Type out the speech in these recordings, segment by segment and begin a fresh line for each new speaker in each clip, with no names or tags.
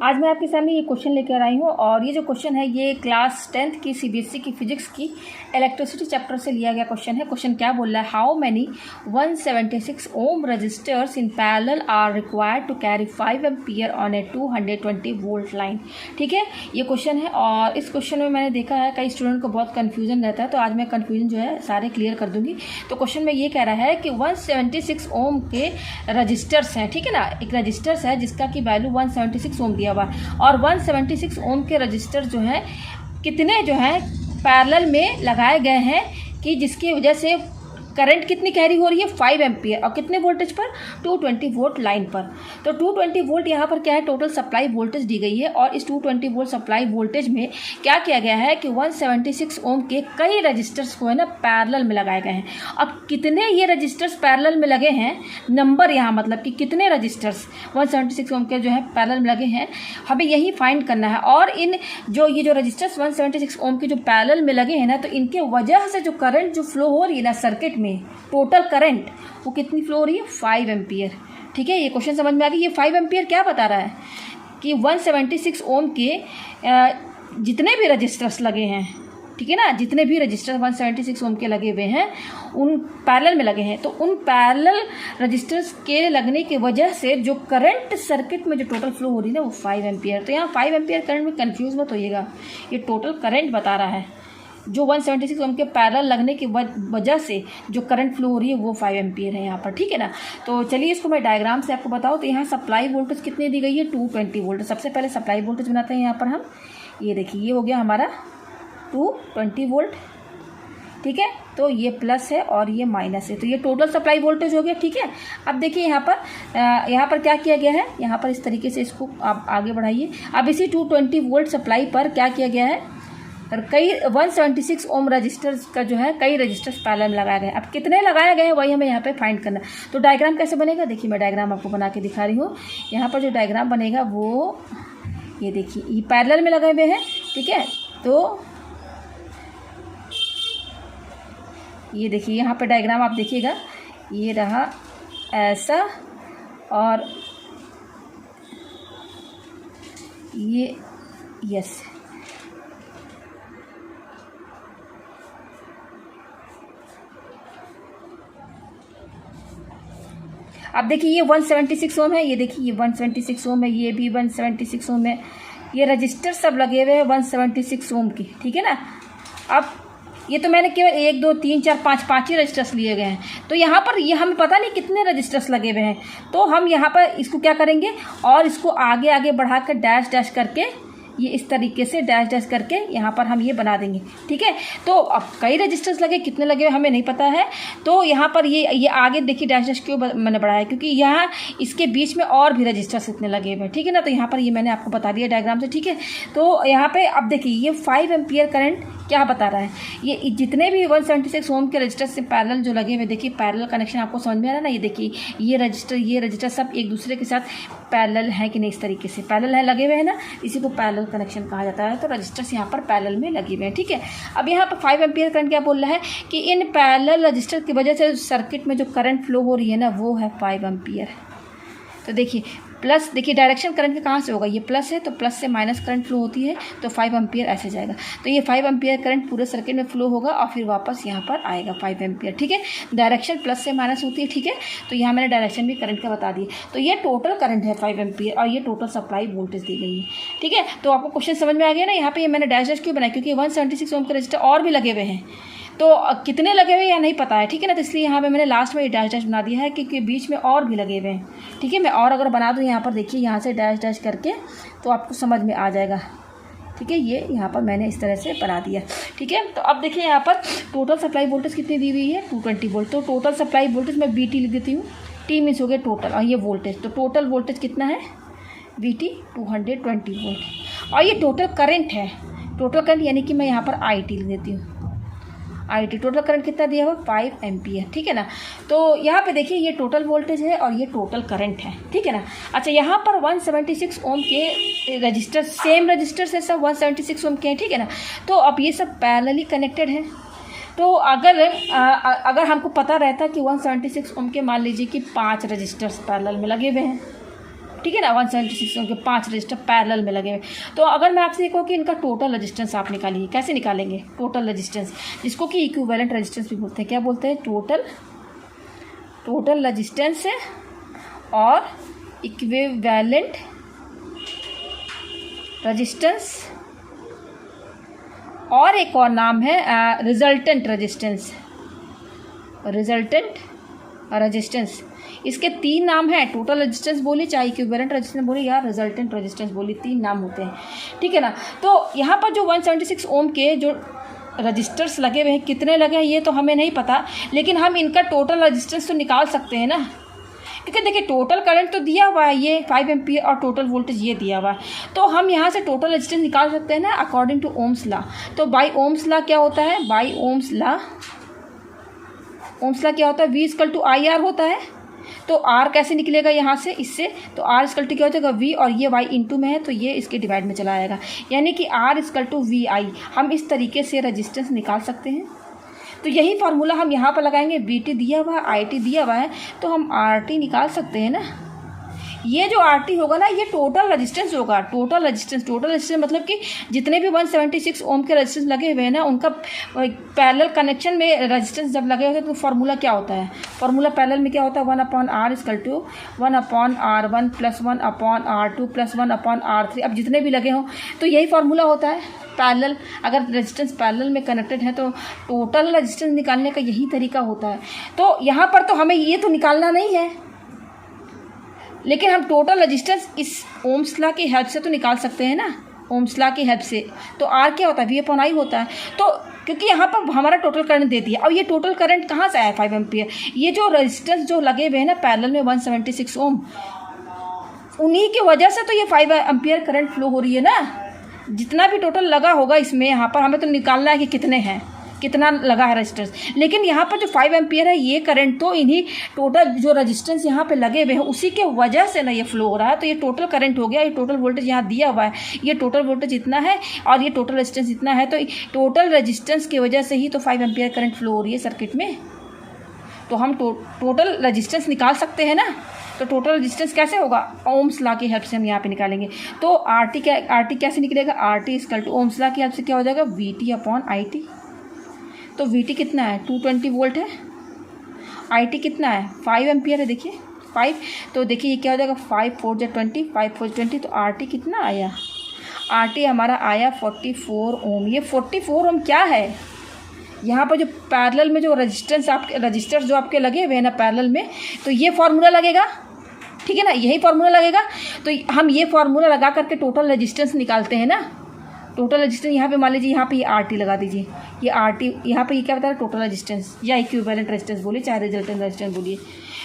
आज मैं आपके सामने ये क्वेश्चन लेकर आई हूँ और ये जो क्वेश्चन है ये क्लास 10th की सीबीएसई की फिजिक्स की इलेक्ट्रिसिटी चैप्टर से लिया गया क्वेश्चन है। क्वेश्चन क्या बोल रहा है, how many 176 ohm resistors in parallel are required to carry 5 ampere on a 220 volt line. ठीक है, ये क्वेश्चन है और इस क्वेश्चन में मैंने देखा है कई स्टूडेंट को बहुत कन्फ्यूजन रहता है, तो आज मैं कन्फ्यूजन जो है सारे क्लियर कर दूंगी। तो क्वेश्चन में ये कह रहा है कि 176 ओम के रजिस्टर्स हैं, ठीक है ना, एक रजिस्टर्स है जिसका की वैल्यू 176 ओम दिया हुआ और 176 ओम के रजिस्टर जो हैं कितने जो हैं पैरेलल में लगाए गए हैं कि जिसकी वजह से करंट कितनी कैरी हो रही है 5 एम्पियर और कितने वोल्टेज पर 220 वोल्ट लाइन पर। तो 220 वोल्ट यहाँ पर क्या है, टोटल सप्लाई वोल्टेज दी गई है और इस 220 वोल्ट सप्लाई वोल्टेज में क्या किया गया है कि 176 ओम के कई रजिस्टर्स को है ना पैरेलल में लगाए गए हैं। अब कितने ये रजिस्टर्स पैरेलल में लगे हैं, नंबर यहाँ मतलब कि कितने रजिस्टर्स 176 ओम के जो है पैरेलल में लगे हैं, हमें यही फाइंड करना है। और इन जो ये जो रजिस्टर्स 176 ओम के जो पैरेलल में लगे हैं ना, तो इनके वजह से जो करंट जो फ्लो हो रही है ना सर्किट में, टोटल करंट वो कितनी फ्लो हो रही है 5 एम्पियर। ठीक है, ये क्वेश्चन समझ में आ गया। ये 5 एम्पियर क्या बता रहा है कि 176 ओम के जितने भी रजिस्टर्स लगे हैं, ठीक है ना, जितने भी रजिस्टर 176 ओम के लगे हुए हैं उन पैरेलल में लगे हैं, तो उन पैरेलल रजिस्टर्स के लगने की वजह से जो करंट सर्किट में जो टोटल फ्लो हो रही है ना वो 5 एम्पियर। तो यहाँ 5 एम्पियर करंट में कंफ्यूज मत होइएगा, ये टोटल करंट बता रहा है। जो 176 ओम के पैरेलल लगने की वजह से जो करंट फ्लो हो रही है वो 5 एम्पियर है यहाँ पर, ठीक है ना। तो चलिए इसको मैं डायग्राम से आपको बताऊँ। तो यहाँ सप्लाई वोल्टेज कितनी दी गई है 220 वोल्ट। सबसे पहले सप्लाई वोल्टेज बनाते हैं यहाँ पर हम, ये देखिए ये हो गया हमारा 220 वोल्ट, ठीक है। तो ये प्लस है और ये माइनस है, तो ये टोटल सप्लाई वोल्टेज हो गया, ठीक है। अब देखिए यहाँ पर क्या किया गया है, यहाँ पर इस तरीके से इसको आप आगे बढ़ाइए। अब इसी 220 वोल्ट सप्लाई पर क्या किया गया है, और कई 176 ओम रजिस्टर्स का जो है कई रजिस्टर्स पैरेलल में लगाए गए। अब कितने लगाए गए हैं वही हमें यहाँ पे फाइंड करना है। तो डायग्राम कैसे बनेगा, देखिए मैं डायग्राम आपको बना के दिखा रही हूँ। यहाँ पर जो डायग्राम बनेगा वो ये देखिए, ये पैरेलल में लगाए हुए हैं, ठीक है। तो ये देखिए यहाँ पर डायग्राम आप देखिएगा, ये रहा ऐसा और ये यस। अब देखिए ये 176 ओम है, ये देखिए ये 176 ओम है, ये भी 176 ओम है, ये रजिस्टर सब लगे हुए हैं 176 ओम की, ठीक है ना। अब ये तो मैंने केवल 1 2 3 4 5 ही रजिस्टर्स लिए गए हैं। तो यहाँ पर ये हमें पता नहीं कितने रजिस्टर्स लगे हुए हैं, तो हम यहाँ पर इसको क्या करेंगे और इसको आगे आगे बढ़ाकर डैश डैश करके ये इस तरीके से डैश डैश करके यहाँ पर हम ये बना देंगे, ठीक है। तो अब कई रजिस्टर्स लगे, कितने लगे हमें नहीं पता है, तो यहाँ पर ये आगे देखिए डैश डैश क्यों मैंने बढ़ाया है, क्योंकि यहाँ इसके बीच में और भी रजिस्टर्स इतने लगे हुए हैं, ठीक है ना। तो यहाँ पर ये मैंने आपको बता दिया डायग्राम से, ठीक है। तो यहाँ पे अब देखिए ये 5 एम्पियर करंट क्या बता रहा है, ये जितने भी 176 ओम के रजिस्टर से पैरेलल जो लगे हुए, देखिए पैरेलल कनेक्शन आपको समझ में आ रहा है ना। ये देखिए ये रजिस्टर सब एक दूसरे के साथ पैरेलल है कि नहीं, इस तरीके से पैरेलल है लगे हुए हैं ना, इसी को पैरेलल कनेक्शन कहा जाता है। तो रजिस्टर्स यहाँ पर पैरेलल में लगे हुए हैं, ठीक है। अब यहाँ पर 5 एम्पियर करंट क्या बोल रहा है कि इन पैरेलल रजिस्टर की वजह से सर्किट में जो करंट फ्लो हो रही है ना वो है 5 एम्पियर। तो देखिए प्लस, देखिए डायरेक्शन करंट कहाँ से होगा, ये प्लस है तो प्लस से माइनस करंट फ्लो होती है, तो 5 एम्पियर ऐसे जाएगा। तो ये 5 एम्पियर करंट पूरे सर्किट में फ्लो होगा और फिर वापस यहाँ पर आएगा 5 एम्पियर, ठीक है। डायरेक्शन प्लस से माइनस होती है, ठीक है। तो यहाँ मैंने डायरेक्शन भी करंट का बता दिए। तो ये टोटल करंट है 5 एम्पियर और ये टोटल सप्लाई वोल्टेज दी गई है, ठीक है। तो आपको क्वेश्चन समझ में आ गया ना। यहाँ पर ये मैंने डैश डैश क्यों बनाया, क्योंकि 176 ओम के रजिस्टर और भी लगे हुए हैं, तो कितने लगे हुए या नहीं पता है, ठीक है ना। तो इसलिए यहाँ पे मैंने लास्ट में ये डैश डैश बना दिया है क्योंकि बीच में और भी लगे हुए हैं, ठीक है। मैं और अगर बना दूँ यहाँ पर देखिए यहाँ से डैश डैश करके तो आपको समझ में आ जाएगा, ठीक है। ये यहाँ पर मैंने इस तरह से बना दिया, ठीक है। तो अब देखिए यहाँ पर टोटल सप्लाई वोल्टेज कितनी दी हुई है 220 वोल्ट। तो टोटल सप्लाई वोल्टेज मैं BT लिख देती हूँ, T मीन्स हो गया टोटल और ये वोल्टेज, तो टोटल वोल्टेज कितना है VT 220 वोल्ट। और ये टोटल करंट है, टोटल करंट यानी कि मैं यहाँ पर IT लिख देती हूँ, IT टोटल करंट कितना दिया हुआ 5 एम्पियर, ठीक है ना। तो यहाँ पे देखिए ये टोटल वोल्टेज है और ये टोटल करंट है, ठीक है ना। अच्छा यहाँ पर 176 ओम के रजिस्टर, सेम रजिस्टर से सब 176 ओम के हैं, ठीक है ना। तो अब ये सब पैरेलली कनेक्टेड है। तो अगर हमको पता रहता कि 176 ओम के मान लीजिए कि 5 रजिस्टर्स पैरेलल में लगे हुए हैं, ठीक है ना। 176 ओम के 5 रजिस्टर पैरेलल में लगे हुए। तो अगर मैं आपसे कहूँ कि इनका टोटल रजिस्टेंस आप निकालिए, कैसे निकालेंगे टोटल रजिस्टेंस, जिसको कि इक्विवेलेंट रजिस्टेंस भी बोलते हैं। क्या बोलते हैं? टोटल रजिस्टेंस है और इक्विवेलेंट रजिस्टेंस, और एक और नाम है रिजल्टेंट रजिस्टेंस। इसके 3 नाम हैं, टोटल रेजिस्टेंस बोली, चाहे इक्विवेलेंट रेजिस्टेंस बोली या रिजल्टेंट रेजिस्टेंस बोली, 3 नाम होते हैं, ठीक है ना। तो यहाँ पर जो 176 ओम के जो रजिस्टर्स लगे हुए हैं, कितने लगे हैं ये तो हमें नहीं पता, लेकिन हम इनका टोटल रेजिस्टेंस तो निकाल सकते हैं ना, क्योंकि देखिए टोटल करंट तो दिया हुआ है ये 5 एम्पीयर और टोटल वोल्टेज ये दिया हुआ है, तो हम यहाँ से टोटल रेजिस्टेंस निकाल सकते हैं ना अकॉर्डिंग टू ओम्स लॉ। तो बाई ओम्स लॉ क्या होता है? बाई ओम्स लॉ क्या होता है? V = IR होता है। तो R कैसे निकलेगा यहाँ से? इससे तो R = क्या हो जाएगा? V, और ये Y इंटू में है तो ये इसके डिवाइड में चला आएगा, यानी कि R = VI। हम इस तरीके से रेजिस्टेंस निकाल सकते हैं। तो यही फार्मूला हम यहाँ पर लगाएंगे। VT दिया हुआ है, IT दिया हुआ है, तो हम RT निकाल सकते हैं ना। ये जो RT होगा ना, ये टोटल रेजिस्टेंस होगा। टोटल रेजिस्टेंस मतलब कि जितने भी 176 ओम के रेजिस्टेंस लगे हुए हैं ना, उनका पैरेलल कनेक्शन में रेजिस्टेंस जब लगे होते हैं तो फार्मूला क्या होता है? फार्मूला पैरेलल में क्या होता है? 1/R = 1/R1 + 1/R2 + 1/R3। अब जितने भी लगे हों तो यही फार्मूला होता है पैरेलल। अगर रेजिस्टेंस पैरेलल में कनेक्टेड है तो टोटल रेजिस्टेंस निकालने का यही तरीका होता है। तो यहाँ पर तो हमें ये तो निकालना नहीं है, लेकिन हम टोटल रेजिस्टेंस इस ओम्स लॉ की हेल्प से तो निकाल सकते हैं ना, ओम्स लॉ की हेल्प से। तो R क्या होता है? V/I होता है। तो क्योंकि यहाँ पर हमारा टोटल करंट दे दिया, और ये टोटल करंट कहाँ से आया? 5 एम्पीयर। ये जो रेजिस्टेंस जो लगे हुए हैं ना पैरेलल में 176 ओम, उन्हीं की वजह से तो ये 5 एम्पीयर करंट फ्लो हो रही है ना। जितना भी टोटल लगा होगा इसमें, यहाँ पर हमें तो निकालना है कि कितने हैं, कितना लगा है रेजिस्टेंस। लेकिन यहाँ पर जो 5 एम्पीयर है ये करंट तो इन्हीं टोटल जो रेजिस्टेंस यहाँ पे लगे हुए हैं उसी के वजह से ना ये फ्लो हो रहा है। तो ये टोटल करंट हो गया। ये टोटल वोल्टेज यहाँ दिया हुआ है, ये टोटल वोल्टेज इतना है और ये टोटल रेजिस्टेंस इतना है। तो टोटल रेजिस्टेंस की वजह से ही तो 5 एम्पीयर करंट फ्लो हो रही है सर्किट में। तो हम टोटल रेजिस्टेंस निकाल सकते हैं ना। तो टोटल रेजिस्टेंस कैसे होगा? ओम्स लॉ की हेल्प से हम यहाँ पे निकालेंगे। तो RT कैसे निकलेगा? RT = ओम्स लॉ की हेल्प से क्या हो जाएगा? VT/IT। तो VT कितना है? 220 वोल्ट है। IT कितना है? 5 एम्पीयर है। देखिए 5, तो देखिए ये क्या हो जाएगा? 5 4 × 20, 5 4 20। तो RT कितना आया? RT हमारा आया 44 ओम। ये 44 ओम क्या है? यहाँ पर जो पैरेलल में जो रजिस्टर्स जो आपके लगे हुए हैं ना पैरेलल में, तो ये फार्मूला लगेगा, ठीक है ना, यही फार्मूला लगेगा। तो हम ये फार्मूला लगा करके टोटल रेजिस्टेंस निकालते हैं ना। टोटल रेजिस्टेंस यहाँ पे मान लीजिए, यहाँ पे ये RT लगा दीजिए, ये RT यहाँ पे ये क्या बता रहा है? टोटल रेजिस्टेंस या इक्विवेलेंट रेजिस्टेंस बोलिए, चाहे रिजल्टेंट रेजिस्टेंस बोलिए।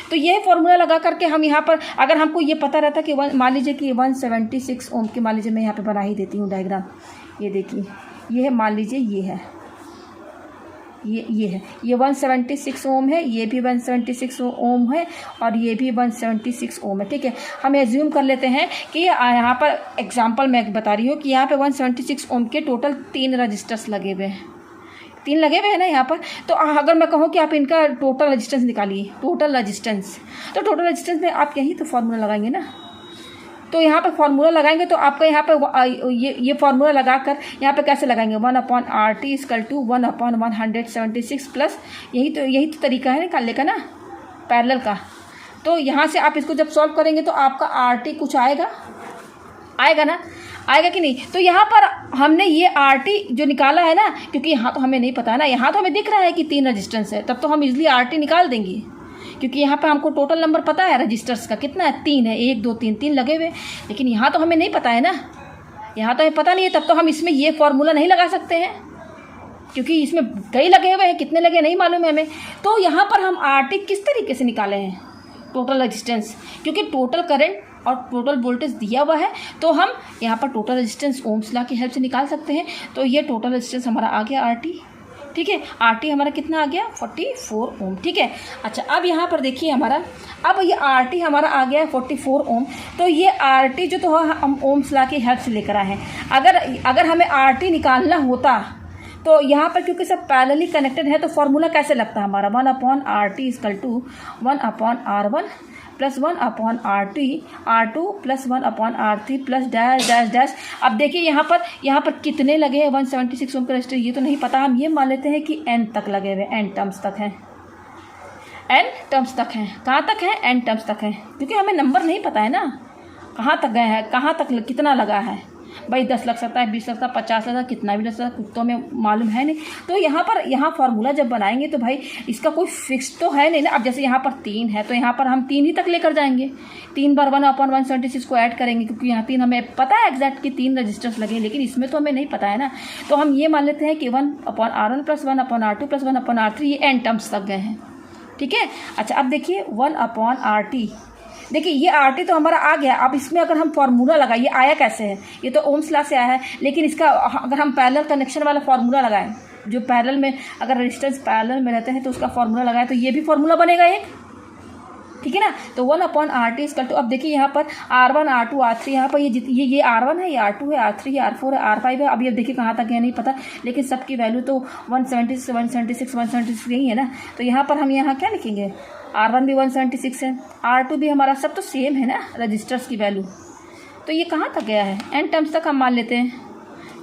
तो ये फार्मूला लगा करके हम यहाँ पर, अगर हमको ये पता रहता कि मान लीजिए कि 176 ओम की, मान लीजिए मैं यहाँ पे बना ही देती हूँ डायग्राम। ये देखिए, ये है, मान लीजिए ये है, ये है, ये 176 ओम है, ये भी 176 ओम है और ये भी 176 ओम है, ठीक है। हम एज्यूम कर लेते हैं कि यहाँ पर एग्जांपल मैं बता रही हूँ कि यहाँ पे 176 ओम के टोटल 3 रजिस्टर्स लगे हुए हैं, 3 लगे हुए हैं ना यहाँ पर। तो अगर मैं कहूँ कि आप इनका टोटल रजिस्टेंस निकालिए, टोटल रजिस्टेंस, तो टोटल रजिस्टेंस में आप यही तो फार्मूला लगाएंगे ना। तो यहाँ पे फार्मूला लगाएंगे तो आपका यहाँ पे ये फार्मूला लगाकर यहाँ पे कैसे लगाएंगे? 1/RT = 1/176 प्लस, यही तो तरीका है निकालने का ना पैरेलल का। तो यहाँ से आप इसको जब सॉल्व करेंगे तो आपका RT कुछ आएगा ना, आएगा कि नहीं? तो यहाँ पर हमने ये RT जो निकाला है ना, क्योंकि यहाँ तो हमें नहीं पता है ना, यहाँ तो हमें दिख रहा है कि 3 रजिस्टेंस है, तब तो हम इजीली RT निकाल देंगे, क्योंकि यहाँ पे हमको टोटल नंबर पता है रजिस्टर्स का कितना है, 3 है, 1 2 3 लगे हुए। लेकिन यहाँ तो हमें नहीं पता है ना, यहाँ तो हमें पता नहीं है, तब तो हम इसमें ये फार्मूला नहीं लगा सकते हैं, क्योंकि इसमें कई लगे हुए हैं, कितने लगे नहीं मालूम है हमें। तो यहाँ पर हम RT किस तरीके से निकाले हैं? टोटल रजिस्टेंस, क्योंकि टोटल करंट और टोटल वोल्टेज दिया हुआ है, तो हम यहाँ पर टोटल रेजिस्टेंस ओम्स लॉ की हेल्प से निकाल सकते हैं। तो ये टोटल रेजिस्टेंस हमारा आ गया RT, ठीक है। RT हमारा कितना आ गया? 44 ओम, ठीक है। अच्छा, अब यहाँ पर देखिए हमारा, अब ये RT हमारा आ गया है 44 ओम। तो ये RT जो तो हम ओम्स लॉ की हेल्प से लेकर आए हैं। अगर हमें RT निकालना होता तो यहाँ पर क्योंकि सब पैरेलली कनेक्टेड है, तो फार्मूला कैसे लगता है हमारा? 1/RT = 1/R1 plus 1 upon R2 plus 1 upon R3 plus dash dash dash. अब देखिए यहाँ पर कितने लगे हैं 176 ओम के रजिस्टर, ये तो नहीं पता, हम ये मान लेते हैं कि n तक लगे हुए, n टर्म्स तक हैं, n टर्म्स तक हैं। कहाँ तक है? n टर्म्स तक हैं, क्योंकि हमें नंबर नहीं पता है ना कहाँ तक गए हैं, कहाँ तक कितना लगा है। भाई 10 लग सकता है, 20 लग सकता है, 50 लग सकता है, कितना भी लग सकता है, कुछ तो हमें मालूम है नहीं। तो यहाँ फार्मूला जब बनाएंगे तो भाई इसका कोई फिक्स तो है नहीं ना। अब जैसे यहाँ पर 3 है तो यहाँ पर हम 3 ही तक लेकर जाएंगे, 3 बार 1 अपॉन 176 को ऐड करेंगे, क्योंकि यहाँ 3 हमें पता है एग्जैक्ट कि 3 रजिस्टर्स लगे, लेकिन इसमें तो हमें नहीं पता है ना। तो हम ये मान लेते हैं कि 1 upon R1 plus 1 upon R2 plus 1 upon R3 ये n टर्म्स तक गए हैं, ठीक है। अच्छा अब देखिए 1 अपॉन RT, देखिए ये RT तो हमारा आ गया। अब इसमें अगर हम फार्मूला लगाए, ये आया कैसे है, ये तो ओम्स लॉ से आया है, लेकिन इसका अगर हम पैरेलल कनेक्शन वाला फार्मूला लगाएं, जो पैरेलल में अगर रेजिस्टेंस पैरेलल में रहते हैं तो उसका फार्मूला लगाए तो ये भी फार्मूला बनेगा एक, ठीक है ना। तो 1 अपॉन RT इक्वल टू, अब देखिए यहाँ पर R1 R2 R3, यहाँ पर ये R1 है, ये R2 है, R3 है, R4 है, R5 है। अब ये देखिए कहाँ तक है नहीं पता, लेकिन सबकी वैल्यू तो 176 यही है ना। तो यहाँ पर हम यहाँ क्या लिखेंगे, R1 भी 176 है, R2 भी हमारा, सब तो सेम है ना रजिस्टर्स की वैल्यू। तो ये कहाँ तक गया है, n टर्म्स तक हम मान लेते हैं,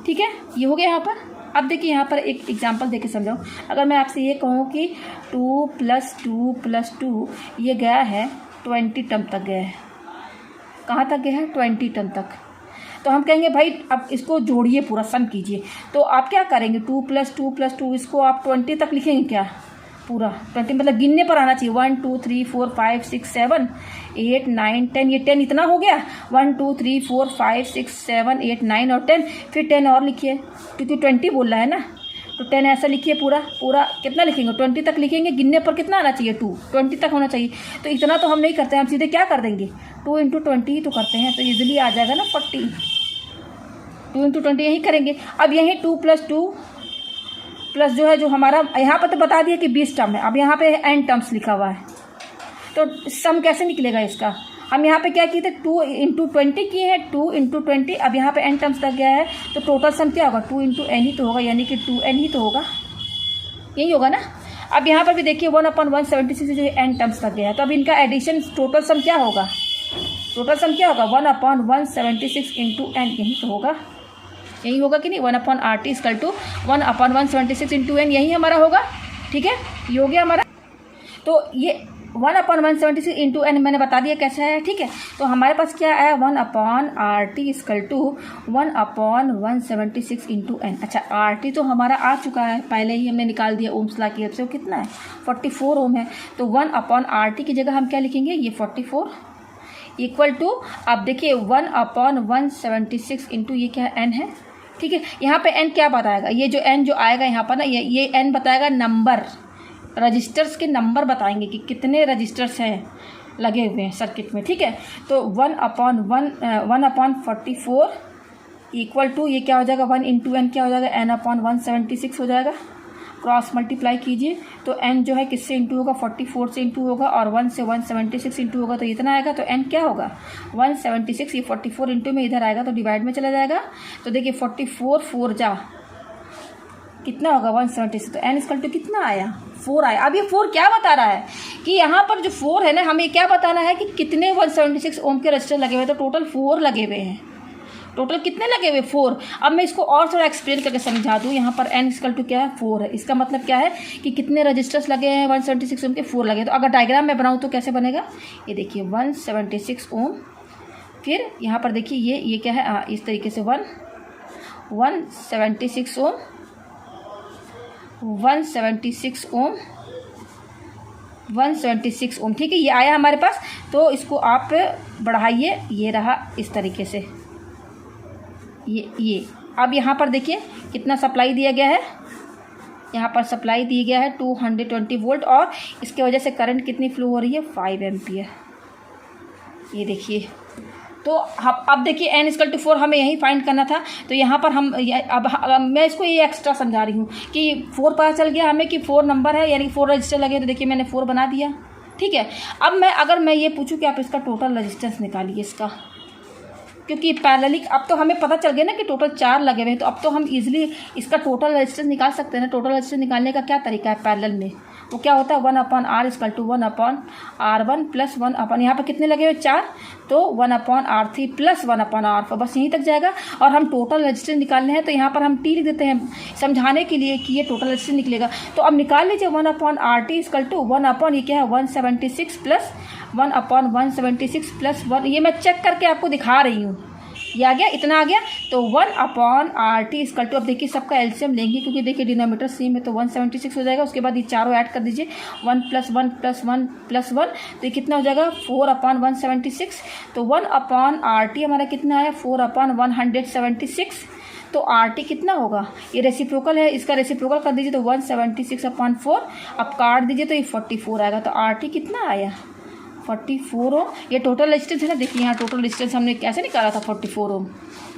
ठीक है। ये हो गया यहाँ पर। अब देखिए यहाँ पर एक एग्जांपल देके समझाओ। अगर मैं आपसे ये कहूँ कि 2 + 2 + 2 ये गया है 20 टर्म तक गया है, कहाँ तक गया है, 20 टर्म तक। तो हम कहेंगे भाई अब इसको जोड़िए, पूरा सम कीजिए। तो आप क्या करेंगे, 2 + 2 + 2 इसको आप 20 तक लिखेंगे क्या, पूरा 20 मतलब गिनने पर आना चाहिए, 1 2 3 4 5 6 7 8 9 10, ये 10 इतना हो गया, 1 2 3 4 5 6 7 8 9 और 10, फिर 10 और लिखिए, क्योंकि 20 बोल रहा है ना। तो 10 ऐसा लिखिए, पूरा कितना लिखेंगे, 20 तक लिखेंगे। गिनने पर कितना आना चाहिए, 2 20 तक होना चाहिए। तो इतना तो हम नहीं करते हैं, हम सीधे क्या कर देंगे, 2 × 20 ही तो करते हैं, तो ईजिली आ जाएगा ना 40। 2 × 20 यही करेंगे। अब यही 2 + 2 प्लस जो है, जो हमारा यहाँ पर तो बता दिया कि 20 टर्म है, अब यहाँ पे n टर्म्स लिखा हुआ है, तो सम कैसे निकलेगा इसका। हम यहाँ पे क्या किए थे, 2 × 20 किए हैं, 2 × 20। अब यहाँ पे n टर्म्स तक गया है, तो टोटल सम क्या होगा, 2 × n ही तो होगा, यानी कि 2n ही तो होगा, यही होगा ना। अब यहाँ पर भी देखिए 1 अपॉन 176 जो n टर्म्स तक गया है, तो अब इनका एडिशन टोटल सम क्या होगा, 1 अपॉन 176 × n, यही तो होगा, यही होगा कि नहीं। 1 upon RT equal to 1 upon 176 × n, यही हमारा होगा, ठीक है। ये हो गया हमारा। तो ये 1 अपॉन 176 × n मैंने बता दिया कैसे है, ठीक है। तो हमारे पास क्या आया, 1 upon RT equal to 1 upon 176 × n। अच्छा RT तो हमारा आ चुका है, पहले ही हमने निकाल दिया ओम्स लॉ की हेल्प से, वो कितना है 44 ओम है। तो 1 अपॉन RT की जगह हम क्या लिखेंगे, ये 44 इक्वल टू, अब देखिए 1 अपॉन 176 × ये क्या n है, ठीक है। यहाँ पे n क्या बताएगा, ये जो n जो आएगा यहाँ पर ना, ये n बताएगा नंबर, रजिस्टर्स के नंबर बताएंगे कि कितने रजिस्टर्स हैं लगे हुए हैं सर्किट में, ठीक है। तो 1 अपॉन 44 इक्वल टू ये क्या हो जाएगा, 1 × n क्या हो जाएगा, n अपॉन 176 हो जाएगा। क्रॉस मल्टीप्लाई कीजिए तो n जो है किससे इंटू होगा, 44 से इंटू होगा, और 1 से 176 इंटू होगा, तो इतना आएगा। तो n क्या होगा 176, ये 44 इंटू में इधर आएगा तो डिवाइड में चला जाएगा। तो देखिए 44 4 जा कितना होगा 176, तो n इक्वल टू कितना आया, 4 आया। अब ये 4 क्या बता रहा है कि यहाँ पर जो 4 है ना, हमें क्या बताना है कि कितने 176 ओम के रजिस्टर लगे हुए हैं। तो टोटल 4 लगे हुए हैं, टोटल कितने लगे हुए 4। अब मैं इसको और थोड़ा एक्सप्लेन करके समझा दूँ। यहाँ पर n इक्वल टू क्या है, 4 है। इसका मतलब क्या है कि कितने रजिस्टर्स लगे हैं 176 ओम के, 4 लगे। तो अगर डायग्राम में बनाऊँ तो कैसे बनेगा, ये देखिए 176 ओम, फिर यहाँ पर देखिए ये क्या है, इस तरीके से 176 ओम, 176 ओम, 176 ओम, ठीक है। ये आया हमारे पास। तो इसको आप बढ़ाइए, ये रहा इस तरीके से, ये अब यहाँ पर देखिए कितना सप्लाई दिया गया है, यहाँ पर सप्लाई दी गया है 220 वोल्ट, और इसके वजह से करंट कितनी फ्लो हो रही है, 5 एम्पियर। ये देखिए। तो अब देखिए n इक्वल टू 4 हमें यही फाइंड करना था। तो यहाँ पर हम अब मैं इसको ये एक्स्ट्रा समझा रही हूँ कि 4 पता चल गया हमें कि 4 नंबर है, यानी 4 रजिस्टर लगे। तो देखिए मैंने 4 बना दिया, ठीक है। अब अगर मैं ये पूछूँ कि आप इसका टोटल रजिस्टेंस निकालिए इसका, क्योंकि पैरेलली अब तो हमें पता चल गया ना कि टोटल 4 लगे हुए हैं, तो अब तो हम इजीली इसका टोटल रजिस्टेंस निकाल सकते हैं ना। टोटल रजिस्टेंस निकालने का क्या तरीका है पैरेलल में, वो क्या होता है 1/r equal to 1/r1 plus 1 यहाँ पर कितने लगे हुए 4, तो 1/r3 प्लस 1/r4, बस यहीं तक जाएगा। और हम टोटल रेजिस्टेंस निकालने हैं तो यहाँ पर हम टी लिख देते हैं समझाने के लिए कि ये टोटल रेजिस्टेंस निकलेगा। तो अब निकाल लीजिए 1/RT इक्वल टू 1/ ये क्या है 176 प्लस 1/176 प्लस 1, ये मैं चेक करके आपको दिखा रही हूँ। ये आ गया, इतना आ गया। तो 1/RT इक्वल टू, अब देखिए सबका एलसीएम लेंगे क्योंकि देखिए डिनोमिनेटर सेम है, तो 176 हो जाएगा। उसके बाद ये चारों ऐड कर दीजिए 1 + 1 + 1 + 1, तो ये कितना हो जाएगा 4/176। तो 1/RT हमारा कितना है 4/176। तो RT कितना होगा, ये रेसिप्रोकल है, इसका रेसिप्रोकल कर दीजिए तो 176/4, अब काट दीजिए तो ये 44 आएगा। तो RT कितना आया 44 ओम। ये टोटल रेजिस्टेंस है ना, देखिए यहाँ टोटल रेजिस्टेंस हमने कैसे निकाला था 44 ओम,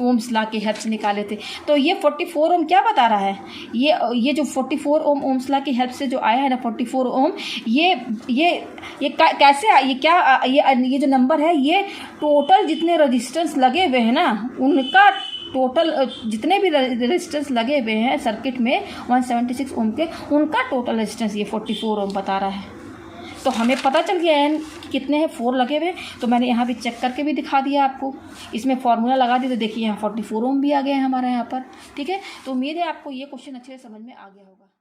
ओम्स लॉ के हेल्प से निकाले थे। तो ये 44 ओम क्या बता रहा है, ये जो 44 ओम ओम्स लॉ की हेल्प से जो आया है ना 44 ओम, ये कैसे ये क्या ये जो नंबर है ये टोटल जितने रेजिस्टेंस लगे हुए हैं ना उनका टोटल, जितने भी रेजिस्टेंस लगे हुए हैं सर्किट में 176 ओम के, उनका टोटल रेजिस्टेंस ये 44 ओम बता रहा है। तो हमें पता चल गया है कितने हैं 4 लगे हुए। तो मैंने यहाँ भी चेक करके भी दिखा दिया आपको, इसमें फॉर्मूला लगा दिया तो देखिए यहाँ 44 ओम भी आ गए हैं हमारे यहाँ पर। ठीक है, तो उम्मीद है आपको ये क्वेश्चन अच्छे से समझ में आ गया होगा।